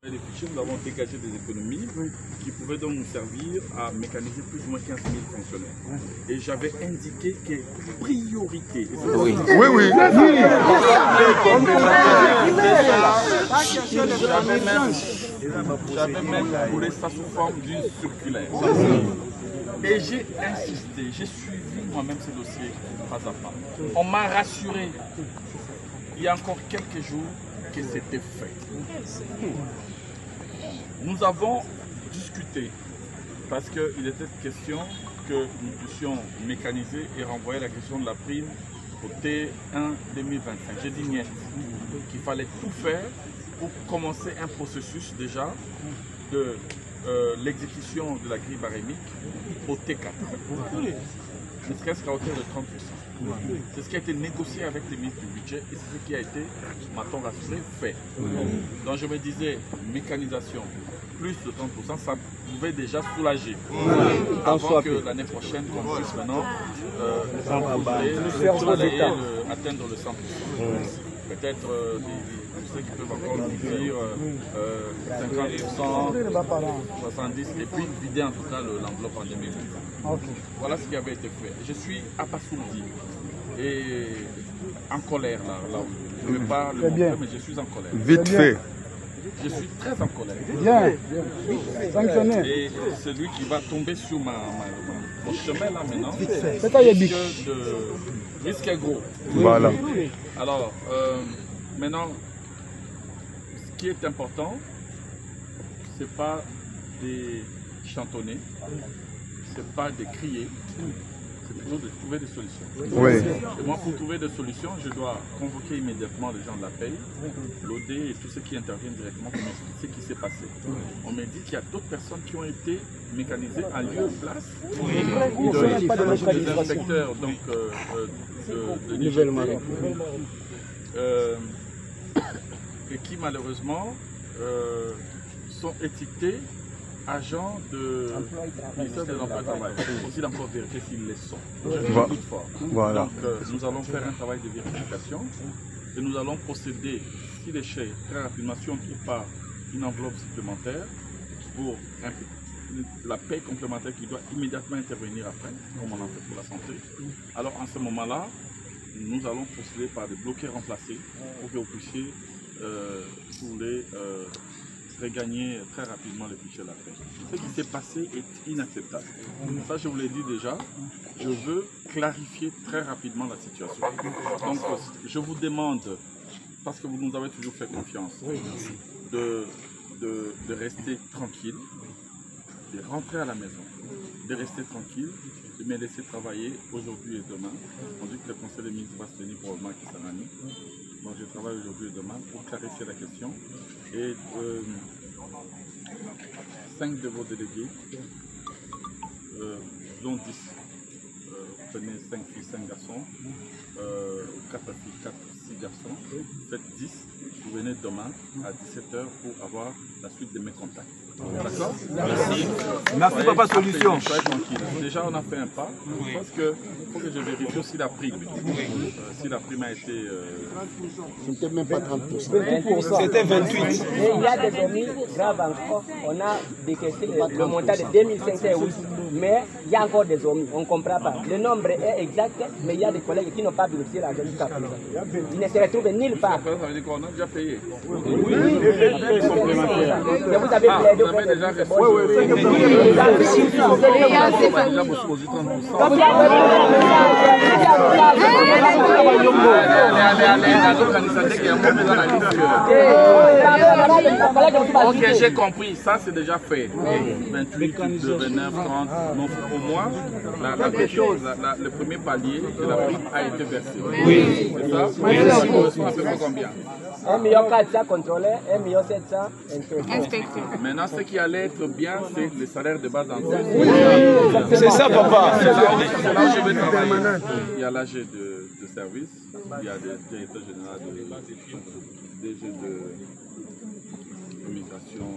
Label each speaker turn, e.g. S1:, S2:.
S1: Les fichiers, nous avons dégagé des économies qui pouvaient donc nous servir à mécaniser plus ou moins 15 000 fonctionnaires. Et j'avais indiqué que priorité.
S2: Oui.
S1: J'avais même voulu ça sous forme d'une circulaire. Et j'ai insisté, j'ai suivi moi-même ce dossier pas à pas. On m'a rassuré il y a encore quelques jours que c'était fait. Nous avons discuté parce qu'il était question que nous puissions mécaniser et renvoyer la question de la prime au T1 2025. J'ai dit niet, qu'il fallait tout faire pour commencer un processus déjà de l'exécution de la grille barémique au T4. Ne serait-ce qu'à hauteur de 30%. C'est ce qui a été négocié avec les ministres du budget et c'est ce qui a été, m'a-t-on rassuré, fait. Donc je me disais, mécanisation, plus de 30%, ça pouvait déjà soulager. Avant que l'année prochaine, qu'on puisse maintenant atteindre le 100%. Peut-être ceux qui peuvent encore nous dire 50%, 70%, et puis vider en tout cas l'enveloppe en 2020. Voilà ce qui avait été fait. Je suis abasourdi et en colère là où je ne vais pas le montrer, mais je suis en colère.
S2: Vite fait.
S1: Je suis très en colère.
S3: Bien. Sanctionné.
S1: Et celui qui va tomber sur mon chemin là maintenant, risque est gros.
S2: Voilà.
S1: Alors, maintenant, ce qui est important, c'est pas de chantonner, c'est pas de crier, c'est plutôt de trouver des solutions.
S2: Oui.
S1: Et moi, pour trouver des solutions, je dois convoquer immédiatement les gens de la paye, l'OD et tous ceux qui interviennent directement pour m'expliquer ce qui s'est passé. On m'a dit qu'il y a d'autres personnes qui ont été mécanisées à lieu et place. Des inspecteurs donc, de Nouvelle-Marie. Et qui malheureusement sont étiquetés agents de ministère de l'Emploi et du Travail. Il faut aussi encore vérifier s'ils les sont. Je doute fort.
S2: Voilà.
S1: Donc nous allons faire un travail de vérification et nous allons procéder, si les chèques, très rapidement, si on ne trouve pas une enveloppe supplémentaire pour la paie complémentaire qui doit immédiatement intervenir après, comme on en fait pour la santé. Alors en ce moment-là, nous allons procéder par des bloqués remplacés pour que vous puissiez regagner très rapidement les fichiers de la paie. Ce qui s'est passé est inacceptable. Ça, je vous l'ai dit déjà. Je veux clarifier très rapidement la situation. Donc, je vous demande, parce que vous nous avez toujours fait confiance, de rester tranquille, de rentrer à la maison, de rester tranquille, de me laisser travailler aujourd'hui et demain. On dit que le conseil des ministres va se tenir probablement qui s'en a mis. Donc je travaille aujourd'hui et demain pour clarifier la question. Et 5 de vos délégués, dont 10, prenez 5 filles, 5 garçons, 4 filles, 4, 6 garçons, faites 10, vous venez demain à 17h pour avoir la suite de mes contacts. D'accord? Merci.
S3: Merci, papa, solution.
S1: Soyez tranquille. Déjà, on a fait un pas. Je pense qu'il faut que je vérifie aussi la prime. Si la prime a été...
S4: C'était même pas 30%.
S3: C'était 28.
S5: Mais il y a des omis graves encore. On a décaissé le montant de 2500 €. Mais il y a encore des omis. On ne comprend pas. Le nombre est exact, mais il y a des collègues qui n'ont pas bénéficié l'argent jusqu'à présent. Ils ne se retrouvent nulle part.
S1: Ça veut dire qu'on a déjà payé.
S5: Oui. Vous avez plaidé.
S1: Vous avez déjà reçu. Ok, j'ai compris, ça c'est déjà fait. 28, 29, 30, donc au moins le premier palier de la prime a été versé. Oui. C'est ça? Oui. Ça correspond à peu près combien?
S5: 1 400 000 contrôleurs, 1 700 000 inspecteurs.
S1: Maintenant, ce qui allait être bien, c'est le salaire de base d'entrée.
S3: C'est ça, papa.
S1: C'est là où je vais travailler. Il y a l'AG de service, il y a le directeur général de DG de l'immigration.